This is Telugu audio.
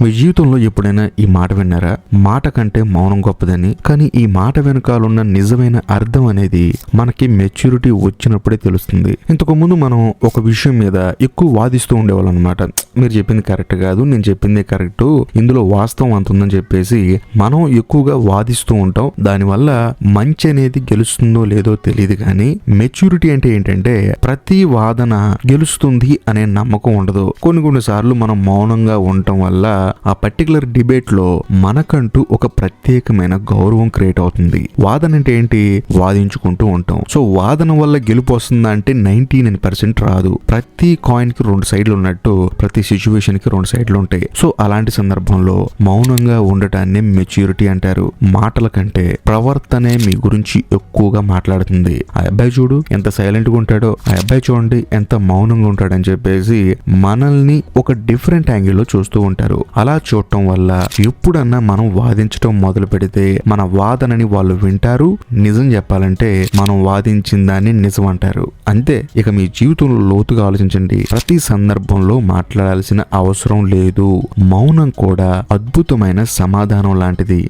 మీ జీవితంలో ఎప్పుడైనా ఈ మాట విన్నారా? మాట కంటే మౌనం గొప్పదని. కానీ ఈ మాట వెనకాలన్న నిజమైన అర్థం అనేది మనకి మెచ్యూరిటీ వచ్చినప్పుడే తెలుస్తుంది. ఇంతకు ముందు మనం ఒక విషయం మీద ఎక్కువ వాదిస్తూ ఉండేవాళ్ళం అనమాట. మీరు చెప్పింది కరెక్ట్ కాదు, నేను చెప్పిందే కరెక్ట్, ఇందులో వాస్తవం అంత ఉందని చెప్పేసి మనం ఎక్కువగా వాదిస్తూ ఉంటాం. దానివల్ల మంచి అనేది గెలుస్తుందో లేదో తెలియదు. కానీ మెచ్యూరిటీ అంటే ఏంటంటే ప్రతి వాదన గెలుస్తుంది అనే నమ్మకం ఉండదు. కొన్ని సార్లు మనం మౌనంగా ఉండటం వల్ల ఆ పర్టికులర్ డిబేట్ లో మనకంటూ ఒక ప్రత్యేకమైన గౌరవం క్రియేట్ అవుతుంది. వాదన అంటే ఏంటి? వాదించుకుంటూ ఉంటాం. సో వాదన వల్ల గెలుపు వస్తుందా అంటే 99% రాదు. ప్రతి కాయిన్ కి 2 సైడ్లు ఉన్నట్టు ప్రతి సిచ్యువేషన్ కి 2 సైడ్లు ఉంటాయి. సో అలాంటి సందర్భంలో మౌనంగా ఉండటాన్ని మెచ్యూరిటీ అంటారు. మాటల కంటే ప్రవర్తనే మీ గురించి ఎక్కువగా మాట్లాడుతుంది. ఆ అబ్బాయి చూడు ఎంత సైలెంట్ గా ఉంటాడో, ఆ అబ్బాయి చూడండి ఎంత మౌనంగా ఉంటాడని చెప్పేసి మనల్ని ఒక డిఫరెంట్ యాంగిల్ లో చూస్తూ ఉంటారు. అలా చూడటం వల్ల ఎప్పుడన్నా మనం వాదించడం మొదలు పెడితే మన వాదనని వాళ్ళు వింటారు. నిజం చెప్పాలంటే మనం వాదించిన దాన్ని నిజం అంటారు. అంతే. ఇక మీ జీవితంలో లోతుగా ఆలోచించండి. ప్రతి సందర్భంలో మాట్లాడాల్సిన అవసరం లేదు. మౌనం కూడా అద్భుతమైన సమాధానం లాంటిది.